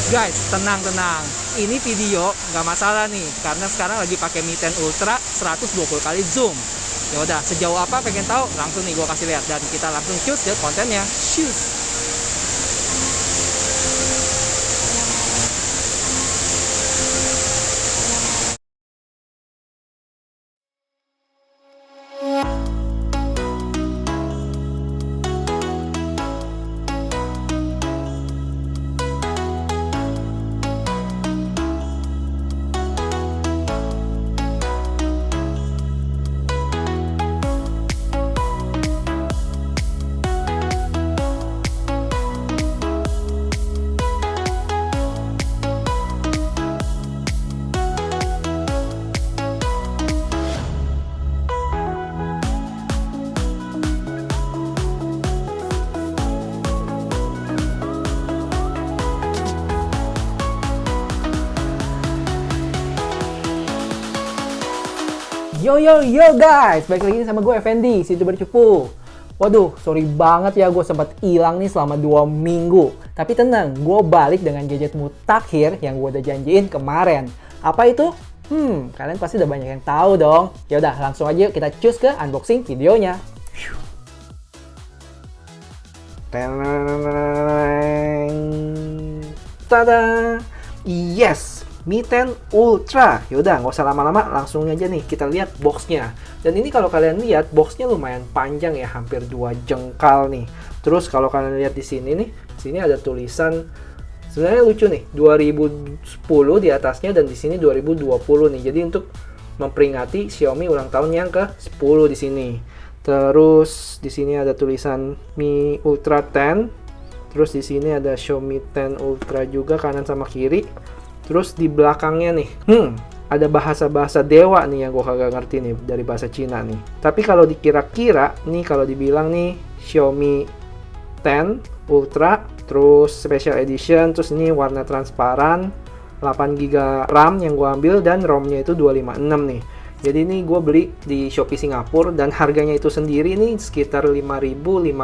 Guys, tenang. Ini video nggak masalah nih, karena sekarang lagi pakai Mi 10 Ultra 120 kali zoom. Ya udah, sejauh apa pengen tahu? Langsung nih gue kasih lihat dan kita langsung cus ke kontennya. Cus. Yo guys, balik lagi sama gue Effendi, si YouTuber Cupu. Waduh, sorry banget ya gue sempat hilang nih selama 2 minggu. Tapi tenang, gue balik dengan gadget mutakhir yang gue udah janjiin kemarin. Apa itu? Kalian pasti udah banyak yang tahu dong. Ya udah, langsung aja kita cus ke unboxing videonya. Tada! Yes! Mi 10 Ultra. Yaudah, nggak usah lama-lama, langsung aja nih kita lihat boxnya. Dan ini kalau kalian lihat, boxnya lumayan panjang ya, hampir 2 jengkal nih. Terus kalau kalian lihat di sini nih, sini ada tulisan, sebenarnya lucu nih, 2010 di atasnya dan di sini 2020 nih. Jadi untuk memperingati Xiaomi ulang tahun yang ke-10 di sini. Terus di sini ada tulisan Mi Ultra 10. Terus di sini ada Xiaomi 10 Ultra juga kanan sama kiri. Terus di belakangnya nih, ada bahasa-bahasa dewa nih yang gue kagak ngerti nih dari bahasa Cina nih. Tapi kalau dikira-kira nih, kalau dibilang nih Xiaomi 10 Ultra, terus Special Edition, terus ini warna transparan, 8GB RAM yang gue ambil dan ROM-nya itu 256 nih. Jadi ini gue beli di Shopee Singapura dan harganya itu sendiri nih sekitar 5.599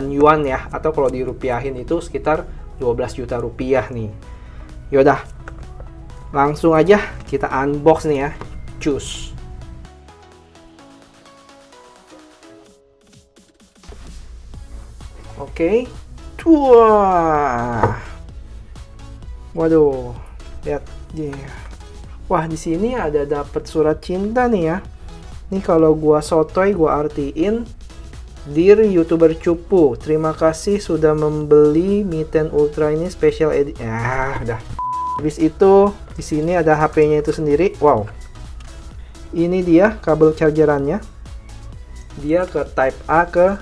yuan ya, atau kalau dirupiahin itu sekitar 12 juta rupiah nih. Yaudah, langsung aja kita unbox nih ya. Cus. Oke. Wah. Waduh, lihat dia. Wah, di sini ada dapat surat cinta nih ya. Nih kalau gua sotoy, gua artiin. Dear YouTuber Cupu, terima kasih sudah membeli Mi 10 Ultra ini special edition. Udah. Habis itu di sini ada HP-nya itu sendiri. Wow. Ini dia kabel chargerannya. Dia ke Type A ke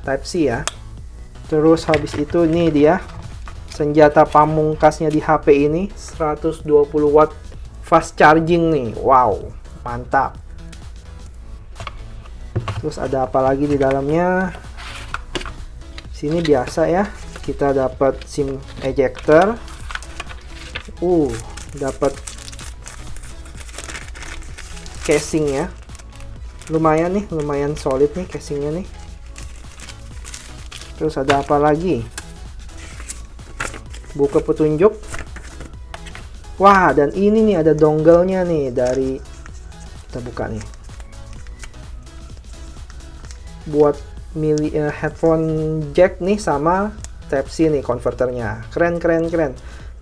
Type C ya. Terus habis itu nih dia senjata pamungkasnya di HP ini, 120 watt fast charging nih. Wow, mantap. Terus ada apa lagi di dalamnya? Sini biasa ya, kita dapat SIM ejector. Dapat casing ya. Lumayan nih, lumayan solid nih casingnya nih. Terus ada apa lagi? Buku petunjuk. Wah, dan ini nih ada dongle-nya nih dari, kita buka nih. Buat headphone jack nih sama Type C nih konverternya. Keren.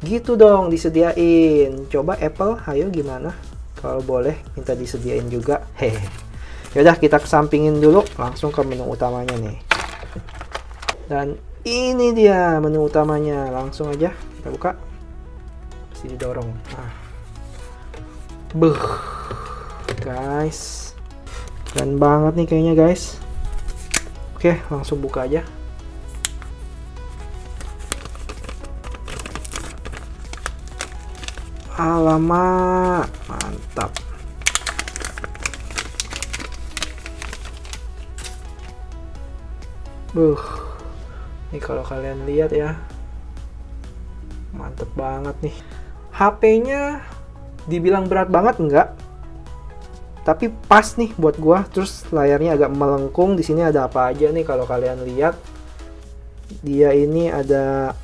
Gitu dong disediain. Coba Apple, ayo gimana? Kalau boleh minta disediain juga. Hehe. Yaudah, kita kesampingin dulu, langsung ke menu utamanya nih. Dan ini dia menu utamanya. Langsung aja kita buka. Sini dorong. Guys. Keren banget nih kayaknya guys. Oke, langsung buka aja. Alamak, mantap. Ini kalau kalian lihat ya, mantep banget nih. HP-nya dibilang berat banget enggak, tapi pas nih buat gua. Terus layarnya agak melengkung. Di sini ada apa aja nih kalau kalian lihat. Dia ini ada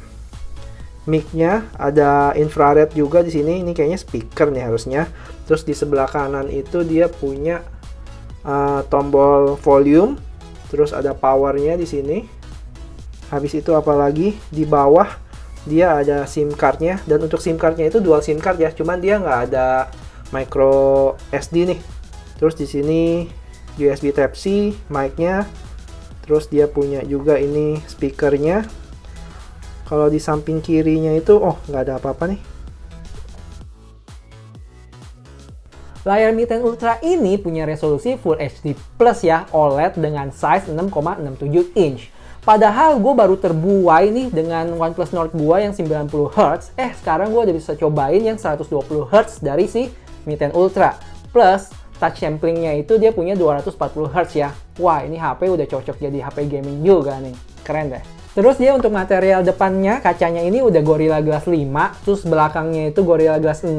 mic-nya, ada infrared juga di sini. Ini kayaknya speaker nih harusnya. Terus di sebelah kanan itu dia punya tombol volume. Terus ada powernya di sini. Habis itu apalagi di bawah dia ada SIM cardnya. Dan untuk SIM cardnya itu dual SIM card ya. Cuman dia nggak ada micro SD nih. Terus di sini USB Type-C, mic-nya. Terus dia punya juga ini speakernya. Kalau di samping kirinya itu, nggak ada apa-apa nih. Layar Mi 10 Ultra ini punya resolusi Full HD Plus ya, OLED dengan size 6,67 inch. Padahal gue baru terbuai nih dengan OnePlus Nord gue yang 90Hz. Sekarang gue udah bisa cobain yang 120Hz dari si Mi 10 Ultra. Plus, touch samplingnya itu dia punya 240Hz ya. Wah, ini HP udah cocok jadi HP gaming juga nih. Keren deh. Terus dia untuk material depannya, kacanya ini udah Gorilla Glass 5, terus belakangnya itu Gorilla Glass 6,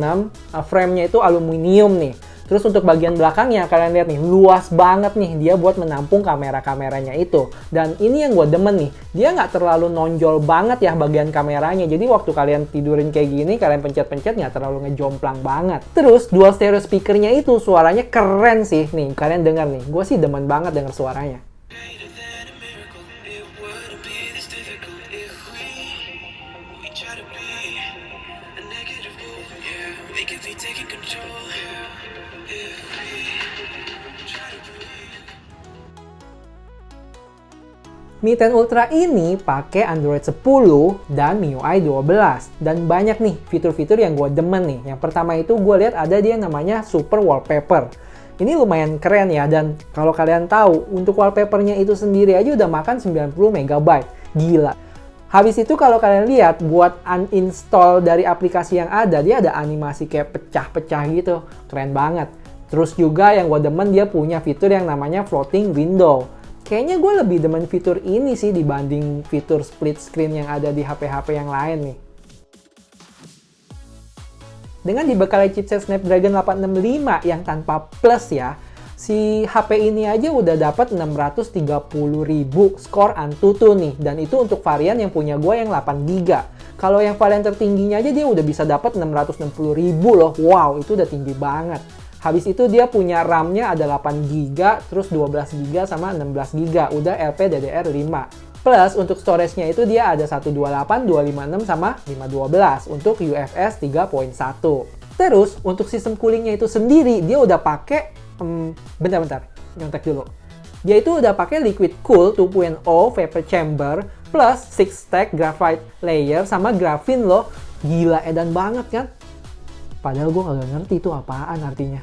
frame-nya itu aluminium nih. Terus untuk bagian belakangnya, kalian lihat nih, luas banget nih dia buat menampung kamera-kameranya itu. Dan ini yang gue demen nih, dia nggak terlalu nonjol banget ya bagian kameranya. Jadi waktu kalian tidurin kayak gini, kalian pencet-pencet nggak terlalu ngejomplang banget. Terus dual stereo speakernya itu suaranya keren sih. Nih, kalian denger nih, gue sih demen banget denger suaranya. Mi 10 Ultra ini pakai Android 10 dan MIUI 12. Dan banyak nih fitur-fitur yang gue demen nih. Yang pertama itu gue lihat ada dia namanya Super Wallpaper. Ini lumayan keren ya, dan kalau kalian tahu, untuk wallpapernya itu sendiri aja udah makan 90 MB. Gila. Habis itu kalau kalian lihat, buat uninstall dari aplikasi yang ada, dia ada animasi kayak pecah-pecah gitu. Keren banget. Terus juga yang gue demen, dia punya fitur yang namanya Floating Window. Kayaknya gue lebih demen fitur ini sih dibanding fitur split screen yang ada di HP-HP yang lain nih. Dengan dibekali chipset Snapdragon 865 yang tanpa plus ya, si HP ini aja udah dapat 630.000 skor Antutu nih. Dan itu untuk varian yang punya gue yang 8GB. Kalau yang varian tertingginya aja dia udah bisa dapat 660.000 loh. Wow, itu udah tinggi banget. Habis itu dia punya RAM-nya ada 8GB, terus 12GB sama 16GB, udah LPDDR5. Plus untuk storage-nya itu dia ada 128, 256 sama 512 untuk UFS 3.1. Terus untuk sistem coolingnya itu sendiri dia udah pakai bentar, nyontek dulu. Dia itu udah pakai Liquid Cool 2.0 Vapor Chamber plus 6-stack graphite layer sama graphene loh. Gila, edan banget kan? Padahal gue kagak ngerti itu apaan artinya.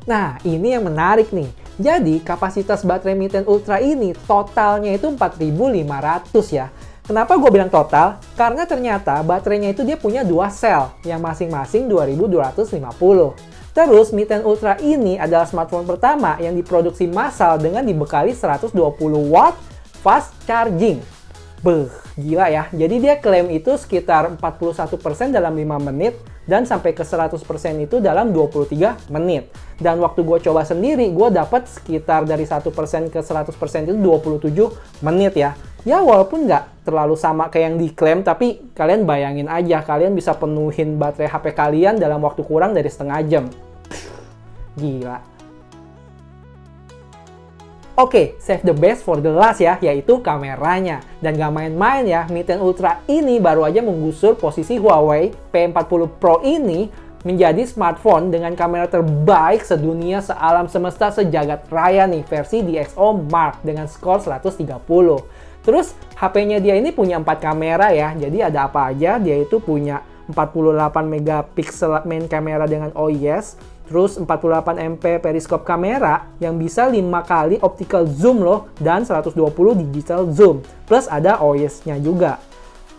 Nah, ini yang menarik nih. Jadi, kapasitas baterai Mi 10 Ultra ini totalnya itu 4.500 ya. Kenapa gue bilang total? Karena ternyata baterainya itu dia punya 2 sel, yang masing-masing 2.250. Terus, Mi 10 Ultra ini adalah smartphone pertama yang diproduksi massal dengan dibekali 120 watt fast charging. Gila ya. Jadi dia klaim itu sekitar 41% dalam 5 menit dan sampai ke 100% itu dalam 23 menit. Dan waktu gue coba sendiri, gue dapat sekitar dari 1% ke 100% itu 27 menit ya. Ya walaupun nggak terlalu sama kayak yang diklaim, tapi kalian bayangin aja, kalian bisa penuhin baterai HP kalian dalam waktu kurang dari setengah jam. Gila. Oke, save the best for the last ya, yaitu kameranya. Dan gak main-main ya, Mi 10 Ultra ini baru aja menggusur posisi Huawei P40 Pro ini menjadi smartphone dengan kamera terbaik sedunia, sealam semesta, sejagat raya nih, versi DxO Mark dengan skor 130. Terus HP-nya dia ini punya 4 kamera ya, jadi ada apa aja, dia itu punya 48 megapiksel main kamera dengan OIS, terus 48 MP periskop kamera yang bisa 5 kali optical zoom loh, dan 120 digital zoom. Plus ada OIS-nya juga.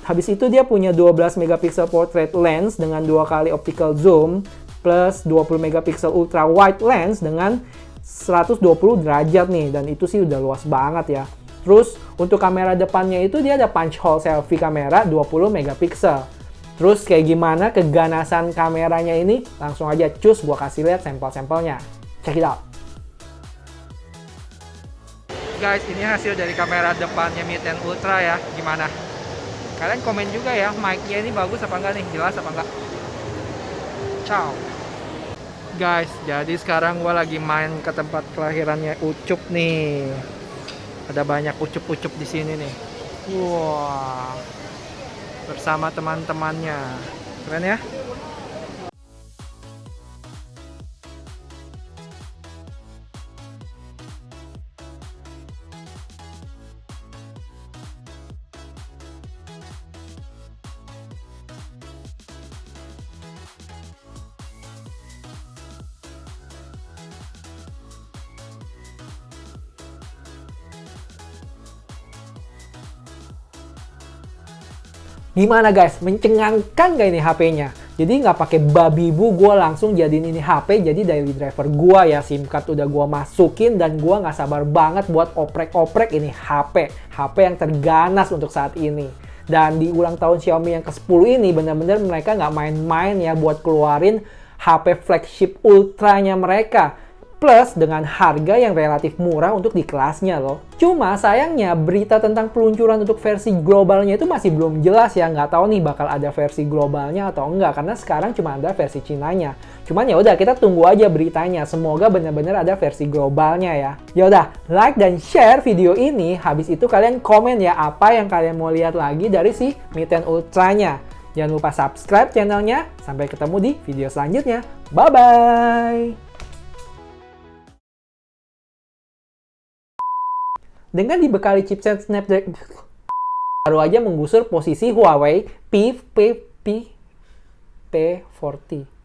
Habis itu dia punya 12 megapiksel portrait lens dengan 2 kali optical zoom, plus 20 megapiksel ultra wide lens dengan 120 derajat nih, dan itu sih udah luas banget ya. Terus untuk kamera depannya itu dia ada punch hole selfie kamera 20 megapiksel. Terus kayak gimana keganasan kameranya ini? Langsung aja cus, gua kasih lihat sampel-sampelnya. Check it out. Guys, ini hasil dari kamera depannya Mi 10 Ultra ya. Gimana? Kalian komen juga ya, mic-nya ini bagus apa enggak nih? Jelas apa enggak? Ciao. Guys, jadi sekarang gua lagi main ke tempat kelahirannya Ucup nih. Ada banyak ucup-ucup di sini nih. Wah. Bersama teman-temannya. Keren ya? Gimana guys, mencengangkan gak ini HP-nya? Jadi nggak pakai babi bu, gue langsung jadiin ini HP jadi daily driver gue ya. SIM card udah gue masukin dan gue nggak sabar banget buat oprek-oprek ini HP. HP yang terganas untuk saat ini. Dan di ulang tahun Xiaomi yang ke-10 ini bener-bener mereka nggak main-main ya buat keluarin HP flagship ultranya mereka. Plus dengan harga yang relatif murah untuk di kelasnya loh. Cuma sayangnya berita tentang peluncuran untuk versi globalnya itu masih belum jelas ya. Nggak tahu nih bakal ada versi globalnya atau enggak. Karena sekarang cuma ada versi Cinanya. Cuman ya udah kita tunggu aja beritanya. Semoga benar-benar ada versi globalnya ya. Ya udah, like dan share video ini. Habis itu kalian komen ya apa yang kalian mau lihat lagi dari si Mi 10 Ultranya. Jangan lupa subscribe channelnya. Sampai ketemu di video selanjutnya. Bye-bye! Dengan dibekali chipset Snapdragon baru aja menggusur posisi Huawei P40.